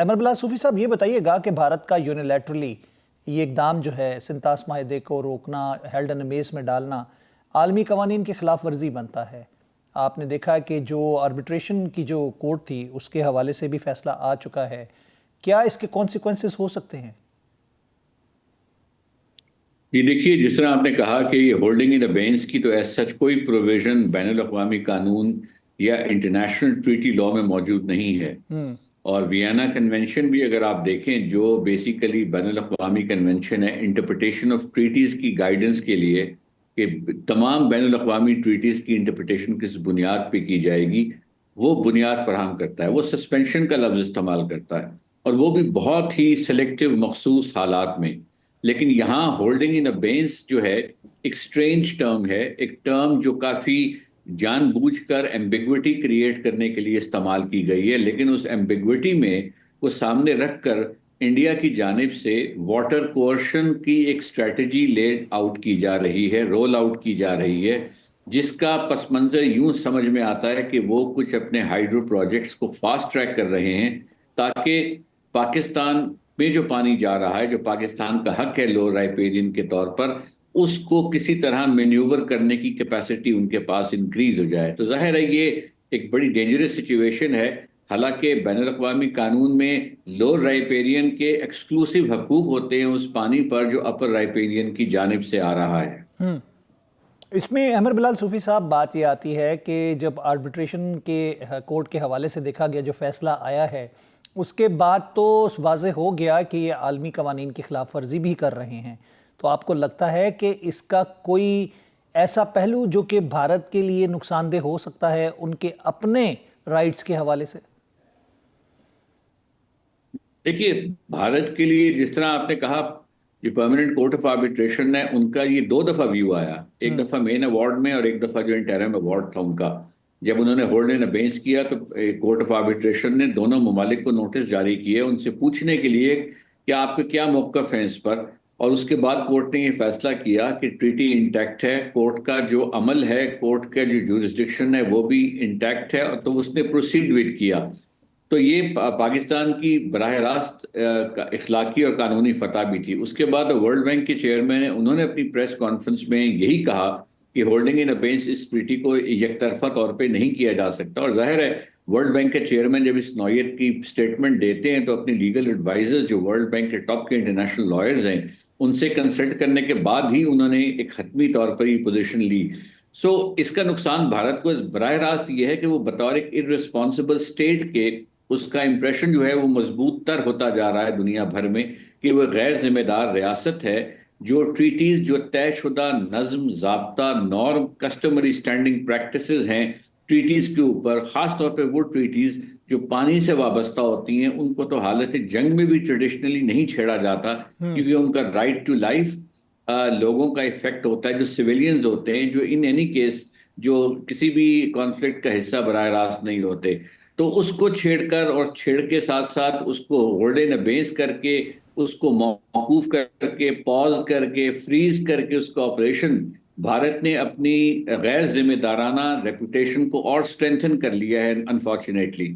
अमर बिलाल सूफी साहब, ये बताइएगा कि भारत का यूनिलैटरली ये इकदाम जो है सिंतास माहदे को रोकना, हेल्ड एंड मेस में डालना, आलमी कवानीन की खिलाफ वर्जी बनता है। आपने देखा है कि जो आर्बिट्रेशन की जो कोर्ट थी उसके हवाले से भी फैसला आ चुका है। क्या इसके कॉन्सिक्वेंसेस हो सकते हैं? जी देखिए, जिस तरह आपने कहा कि ये होल्डिंग इन अबेंस की तो ऐसा सच कोई प्रोविजन बैनुल अक़वामी कानून या इंटरनेशनल ट्रीटी लॉ में मौजूद नहीं है। हम्म। और वियना कन्वेंशन भी अगर आप देखें, जो बेसिकली बैनुल अक़वामी कन्वेंशन है इंटरप्रिटेशन ऑफ ट्रीटीज़ की गाइडेंस के लिए, कि तमाम बैनुल अक़वामी ट्रीटीज़ की इंटरप्रिटेशन किस बुनियाद पे की जाएगी, वो बुनियाद फराहम करता है। वो सस्पेंशन का लफ्ज़ इस्तेमाल करता है, और वो भी बहुत ही सेलेक्टिव मखसूस हालात में। लेकिन यहाँ होल्डिंग इन अबेंस जो है एक स्ट्रेंज टर्म है, एक टर्म जो काफ़ी जानबूझकर एम्बिग्विटी क्रिएट करने के लिए इस्तेमाल की गई है। लेकिन उस एम्बिग्विटी में वो सामने रखकर इंडिया की जानिब से वाटर कोर्शन की एक स्ट्रेटजी ले आउट की जा रही है, रोल आउट की जा रही है, जिसका पस मंज़र यूं समझ में आता है कि वो कुछ अपने हाइड्रो प्रोजेक्ट्स को फास्ट ट्रैक कर रहे हैं, ताकि पाकिस्तान में जो पानी जा रहा है, जो पाकिस्तान का हक है लोअर राइपेरियन के तौर पर, उसको किसी तरह मैन्यूवर करने की कैपेसिटी उनके पास इंक्रीज हो जाए। तो जाहिर है ये एक बड़ी डेंजरस सिचुएशन है। हालांकि बैनुल अक़वामी कानून में लोअर राइपेरियन के एक्सक्लूसिव हकूक होते हैं उस पानी पर जो अपर राइपेरियन की जानिब से आ रहा है। हम्म। इसमें अमर बिलाल सूफी साहब, बात ये आती है कि जब आर्बिट्रेशन के कोर्ट के हवाले से देखा गया, जो फैसला आया है उसके बाद तो वाज़ेह हो गया कि ये आलमी कवानीन की खिलाफ वर्जी भी कर रहे हैं। तो आपको लगता है कि इसका कोई ऐसा पहलू जो कि भारत के लिए नुकसानदेह हो सकता है उनके अपने राइट्स के हवाले से? देखिए, भारत के लिए जिस तरह आपने कहा, ये परमानेंट कोर्ट ऑफ आर्बिट्रेशन है, उनका ये दो दफा व्यू आया। एक हम्म। दफा मेन अवार्ड में और एक दफा जो इंटरिम अवार्ड था उनका। जब उन्होंने होल्ड इन अबेंस किया तो कोर्ट ऑफ आर्बिट्रेशन ने दोनों ममालिक को नोटिस जारी किए उनसे पूछने के लिए कि आपका क्या मौक़िफ़ है इस पर। और उसके बाद कोर्ट ने ये फैसला किया कि ट्रीटी इंटैक्ट है, कोर्ट का जो अमल है, कोर्ट का जो जुरिस्डिक्शन है वो भी इंटैक्ट है, तो उसने प्रोसीड विद किया। तो ये पाकिस्तान की बराह रास्त इखलाकी और कानूनी फतह भी थी। उसके बाद वर्ल्ड बैंक के चेयरमैन हैं, उन्होंने अपनी प्रेस कॉन्फ्रेंस में यही कहा कि होल्डिंग इन अबेंस इस ट्रीटी को एकतरफा तौर पे नहीं किया जा सकता। और जाहिर है वर्ल्ड बैंक के चेयरमैन जब इस नौयत की स्टेटमेंट देते हैं तो अपनी लीगल एडवाइजर्स, जो वर्ल्ड बैंक के टॉप के इंटरनेशनल लॉयर्स हैं, उनसे कंसल्ट करने के बाद ही उन्होंने एक हतमी तौर पर ये पोजीशन ली। इसका नुकसान भारत को बराह रास्त ये है कि वो बतौर एक इररिस्पॉन्सिबल स्टेट के, उसका इंप्रेशन जो है वो मजबूत तर होता जा रहा है दुनिया भर में, कि वह गैर जिम्मेदार रियासत है जो ट्रीटीज़, जो तयशुदा नज़म ज़ाब्ता नॉर्म कस्टमरी स्टैंडिंग प्रैक्टिसेस हैं ट्रीटीज़ के ऊपर, ख़ास तौर पे वो ट्रीटीज़ जो पानी से वाबस्ता होती हैं, उनको तो हालत जंग में भी ट्रेडिशनली नहीं छेड़ा जाता, हम्म। क्योंकि उनका राइट टू लाइफ लोगों का इफेक्ट होता है, जो सिविलियंस होते हैं, जो इन एनी केस जो किसी भी कॉन्फ्लिक्ट का हिस्सा बराह रास्त नहीं होते। तो उसको छेड़कर और छेड़ के साथ साथ उसको होल्ड इन अबेंस करके, उसको मौकूफ करके, पॉज करके, फ्रीज करके उसका ऑपरेशन, भारत ने अपनी गैर जिम्मेदाराना रेपुटेशन को और स्ट्रेंथन कर लिया है अनफॉर्चुनेटली।